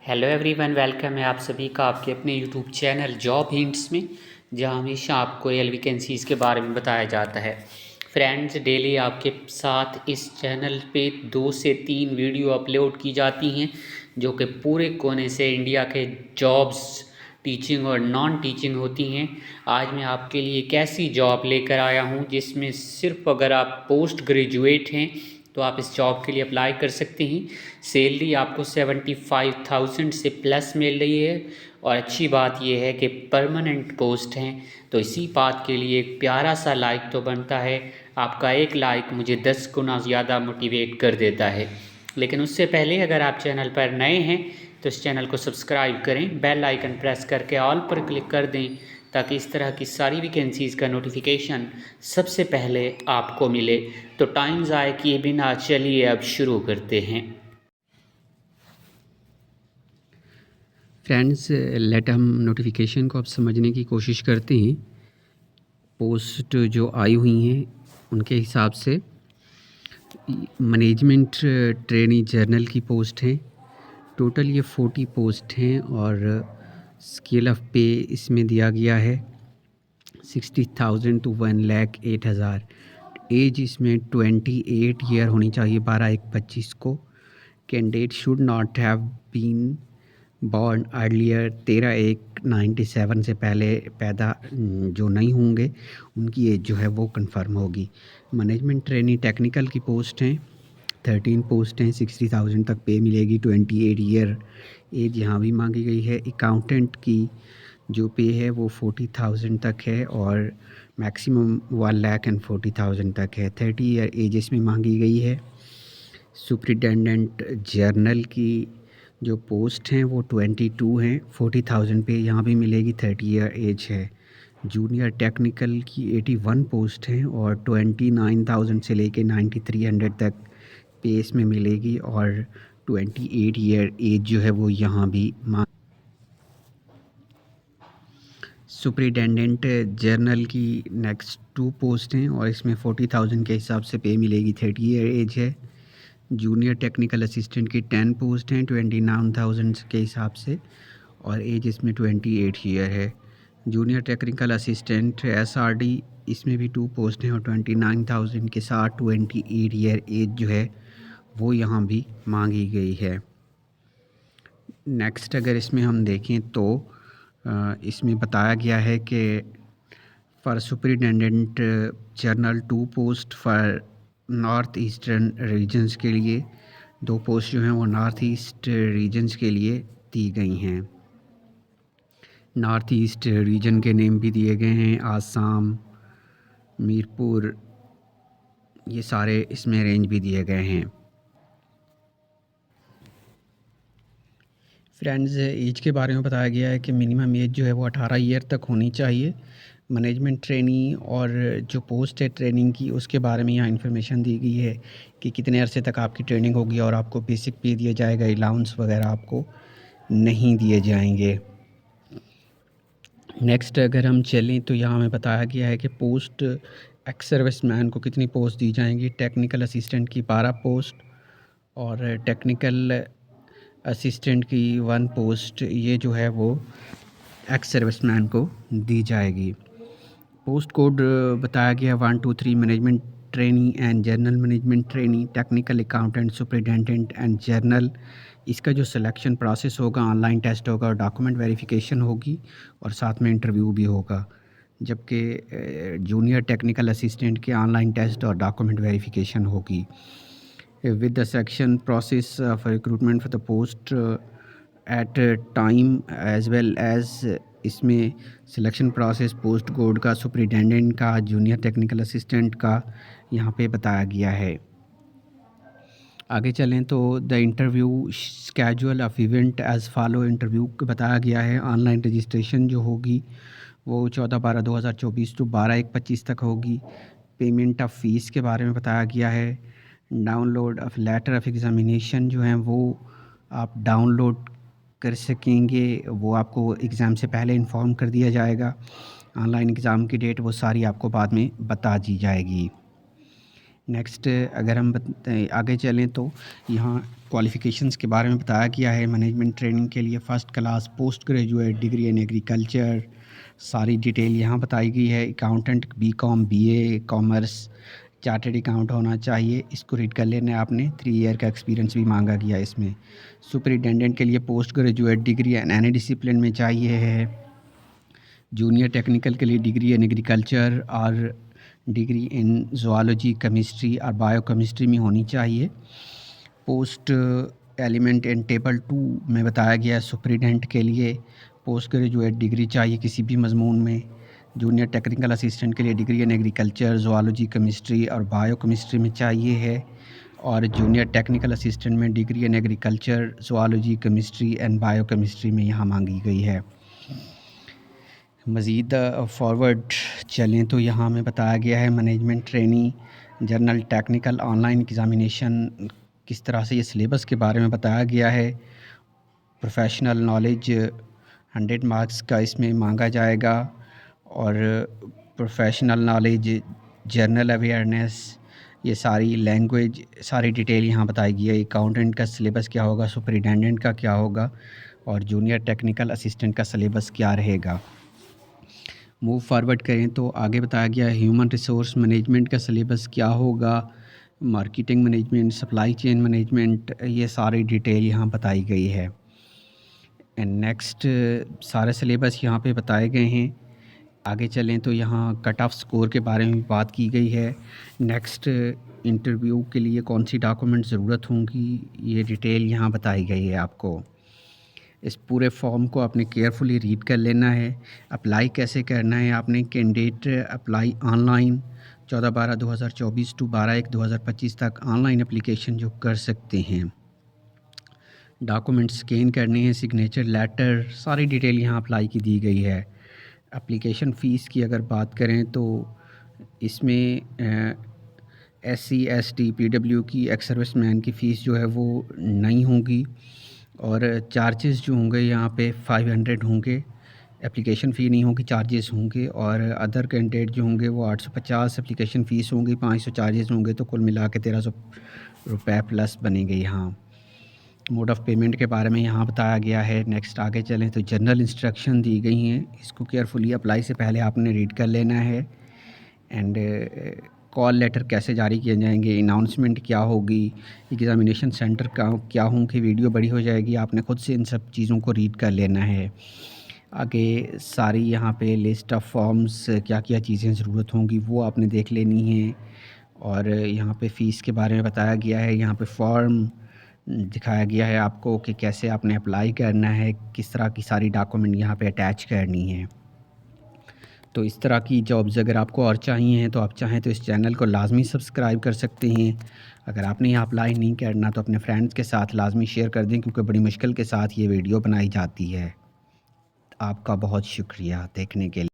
Hello everyone, welcome है आप सभी का आपके अपने यूट्यूब चैनल जॉब हिंट्स में, जहां हमेशा आपको रियल वैकेंसीज़ के बारे में बताया जाता है। फ्रेंड्स, डेली आपके साथ इस चैनल पे 2 से 3 वीडियो अपलोड की जाती हैं जो कि पूरे कोने से इंडिया के जॉब्स टीचिंग और नॉन टीचिंग होती हैं। आज मैं आपके लिए एक ऐसी जॉब लेकर आया हूं जिसमें सिर्फ अगर आप पोस्ट ग्रेजुएट हैं तो आप इस जॉब के लिए अप्लाई कर सकते हैं। सैलरी आपको 75,000 से प्लस मिल रही है और अच्छी बात यह है कि परमानेंट पोस्ट हैं। तो इसी बात के लिए एक प्यारा सा लाइक तो बनता है। आपका एक लाइक मुझे 10 गुना ज़्यादा मोटिवेट कर देता है। लेकिन उससे पहले अगर आप चैनल पर नए हैं तो इस चैनल को सब्सक्राइब करें, बेल आइकन प्रेस करके ऑल पर क्लिक कर दें ताकि इस तरह की सारी वैकेंसीज़ का नोटिफिकेशन सबसे पहले आपको मिले। तो टाइम ज़ाय किए बिना चलिए अब शुरू करते हैं। फ्रेंड्स, लेट हम नोटिफिकेशन को अब समझने की कोशिश करते हैं। पोस्ट जो आई हुई हैं उनके हिसाब से मैनेजमेंट ट्रेनी जर्नल की पोस्ट हैं। टोटल ये 40 पोस्ट हैं और स्केल ऑफ पे इसमें दिया गया है 60,000 to 1,08,000। एज इसमें 28 ईयर होनी चाहिए 12/1/25 को। Candidate should not have been born earlier 13/1/97 से पहले पैदा जो नहीं होंगे उनकी एज जो है वो कंफर्म होगी। मैनेजमेंट ट्रेनी टेक्निकल की पोस्ट हैं, 13 पोस्ट हैं, 60,000 तक पे मिलेगी। 28 ईयर एज यहाँ भी मांगी गई है। अकाउंटेंट की जो पे है वो 40,000 तक है और मैक्सिमम 1,40,000 तक है। 30 ईयर एज इसमें मांगी गई है। सुपरिटेंडेंट जर्नल की जो पोस्ट हैं वो 22 हैं, 40,000 पे यहाँ भी मिलेगी। 30 ईयर एज है। जूनियर टेक्निकल की 81 पोस्ट हैं और 29,000 से लेके 9,300 तक पे इसमें मिलेगी और 28 ईयर एज जो है वो यहाँ भी सुपरिटेंडेंट जर्नल की नेक्स्ट 2 पोस्ट हैं और इसमें 40,000 के हिसाब से पे मिलेगी। 30 ईयर एज है। जूनियर टेक्निकल असिस्टेंट की 10 पोस्ट हैं 29,000 के हिसाब से और एज इसमें 28 ईयर है। जूनियर टेक्निकल असिस्टेंट एसआरडी इसमें भी 2 पोस्ट हैं और 29,000 के साथ 28 ईयर एज जो है वो यहाँ भी मांगी गई है। नेक्स्ट अगर इसमें हम देखें तो इसमें बताया गया है कि for superintendent general 2 post for north eastern regions के लिए 2 पोस्ट जो हैं वो नॉर्थ ईस्ट रीजन्स के लिए दी गई हैं। नॉर्थ ईस्ट रीजन के नेम भी दिए गए हैं, आसाम, मीरपुर, ये सारे इसमें रेंज भी दिए गए हैं। फ्रेंड्स, एज के बारे में बताया गया है कि मिनिमम एज जो है वो 18 ईयर तक होनी चाहिए। मैनेजमेंट ट्रेनी और जो पोस्ट है ट्रेनिंग की उसके बारे में यहाँ इन्फॉर्मेशन दी गई है कि कितने अरसे तक आपकी ट्रेनिंग होगी और आपको बेसिक पे दिया जाएगा, अलाउंस वगैरह आपको नहीं दिए जाएंगे। नेक्स्ट अगर हम चलें तो यहाँ हमें बताया गया है कि पोस्ट एक्स सर्विसमैन को कितनी पोस्ट दी जाएंगी। टेक्निकल असिस्टेंट की 12 पोस्ट और टेक्निकल असिस्टेंट की 1 पोस्ट ये जो है वो एक्स सर्विसमैन को दी जाएगी। पोस्ट कोड बताया गया 1 2 3 management trainee and journal management trainee, technical accountant, superintendent and journal. इसका जो सिलेक्शन प्रोसेस होगा ऑनलाइन टेस्ट होगा और डॉक्यूमेंट वेरिफिकेशन होगी और साथ में इंटरव्यू भी होगा। जबकि जूनियर टेक्निकल असिस्टेंट के ऑनलाइन टेस्ट और डॉक्यूमेंट वेरिफिकेशन होगी। with the selection process for recruitment for the post at time as well as इसमें सिलेक्शन प्रोसेस पोस्ट कोड का, सुपरिटेंडेंट का, जूनियर टेक्निकल असिस्टेंट का यहाँ पे बताया गया है। आगे चलें तो the interview schedule of event as follow. Interview बताया गया है ऑनलाइन रजिस्ट्रेशन जो होगी वो 14/12/2024 टू 12/1/25 तक होगी। पेमेंट ऑफ फ़ीस के बारे में बताया गया है। Download of letter of examination जो हैं वो आप डाउनलोड कर सकेंगे, वो आपको एग्ज़ाम से पहले इन्फॉर्म कर दिया जाएगा। ऑनलाइन एग्ज़ाम की डेट वो सारी आपको बाद में बता दी जाएगी। नेक्स्ट अगर हम आगे चलें तो यहाँ क्वालिफ़िकेशंस के बारे में बताया गया है। मैनेजमेंट ट्रेनिंग के लिए first class post graduate degree in agriculture, सारी डिटेल यहाँ बताई गई है। Accountant BCom, BA commerce, chartered account होना चाहिए। इसको रीड कर लेना है आपने। 3 ईयर का एक्सपीरियंस भी मांगा गया है इसमें। सुपरिटेंडेंट के लिए post graduate degree in any discipline में चाहिए है। जूनियर टेक्निकल के लिए डिग्री इन एग्रीकल्चर और डिग्री इन ज़ूलॉजी, केमिस्ट्री और बायोकेमिस्ट्री में होनी चाहिए। पोस्ट एलिमेंट इन टेबल 2 में बताया गया है सुपरिटेंडेंट के लिए पोस्ट ग्रेजुएट डिग्री चाहिए किसी भी मजमून में। जूनियर टेक्निकल असिस्टेंट के लिए degree in agriculture, zoology, chemistry और बायोकेमिस्ट्री में चाहिए है। और जूनियर टेक्निकल असिस्टेंट में degree in agriculture, zoology, chemistry and biochemistry में यहाँ मांगी गई है। मज़ीद फॉरवर्ड चलें तो यहाँ में बताया गया है management training general technical online examination किस तरह से ये सिलेबस के बारे में बताया गया है। प्रोफेशनल नॉलेज 100 मार्क्स का इसमें मांगा जाएगा और प्रोफेशनल नॉलेज, जनरल अवेयरनेस, ये सारी लैंग्वेज, सारी डिटेल यहाँ बताई गई है। अकाउंटेंट का सिलेबस क्या होगा, सुपरिटेंडेंट का क्या होगा और जूनियर टेक्निकल असिस्टेंट का सिलेबस क्या रहेगा। मूव फॉरवर्ड करें तो आगे बताया गया है ह्यूमन रिसोर्स मैनेजमेंट का सिलेबस क्या होगा, marketing management, supply chain management, ये सारी डिटेल यहाँ बताई गई है। एंड नेक्स्ट सारे सिलेबस यहाँ पे बताए गए हैं। आगे चलें तो यहाँ कट ऑफ स्कोर के बारे में बात की गई है। नेक्स्ट इंटरव्यू के लिए कौन सी डॉक्यूमेंट ज़रूरत होंगी, ये डिटेल यहाँ बताई गई है आपको। इस पूरे फॉर्म को आपने केयरफुली रीड कर लेना है। अप्लाई कैसे करना है आपने, कैंडिडेट अप्लाई ऑनलाइन 14/12/2024 टू 12/1/2025 तक ऑनलाइन एप्लीकेशन जो कर सकते हैं। डॉक्यूमेंट स्कैन करने हैं, सिग्नेचर लेटर, सारी डिटेल यहाँ अप्लाई की दी गई है। एप्लीकेशन फ़ीस की अगर बात करें तो इसमें SC ST PW की एक्स सर्विसमैन की फ़ीस जो है वो नहीं होगी और चार्जेस जो होंगे यहाँ पे 500 होंगे। एप्लीकेशन फ़ी नहीं होगी, चार्जेस होंगे। और अदर कैंडिडेट जो होंगे वो 850 एप्लीकेशन फ़ीस होंगी, 500 चार्जेस होंगे, तो कुल मिला के 1300 रुपये प्लस बनेंगे यहाँ। मोड ऑफ़ पेमेंट के बारे में यहाँ बताया गया है। नेक्स्ट आगे चलें तो जनरल इंस्ट्रक्शन दी गई हैं, इसको केयरफुली अप्लाई से पहले आपने रीड कर लेना है। एंड कॉल लेटर कैसे जारी किए जाएंगे, अनाउंसमेंट क्या होगी, एग्ज़ामिनेशन सेंटर का क्या होंगे, वीडियो बड़ी हो जाएगी, आपने ख़ुद से इन सब चीज़ों को रीड कर लेना है। आगे सारी यहाँ पे लिस्ट ऑफ फॉर्म्स क्या क्या चीज़ें ज़रूरत होंगी वो आपने देख लेनी है। और यहाँ पे फ़ीस के बारे में बताया गया है। यहाँ पे फॉर्म दिखाया गया है आपको कि कैसे आपने अप्लाई करना है, किस तरह की सारी डॉक्यूमेंट यहाँ पे अटैच करनी है। तो इस तरह की जॉब्स अगर आपको और चाहिए हैं तो आप चाहें तो इस चैनल को लाजमी सब्सक्राइब कर सकते हैं। अगर आपने यहाँ अप्लाई नहीं करना तो अपने फ्रेंड्स के साथ लाजमी शेयर कर दें, क्योंकि बड़ी मुश्किल के साथ ये वीडियो बनाई जाती है। आपका बहुत शुक्रिया देखने के लिए।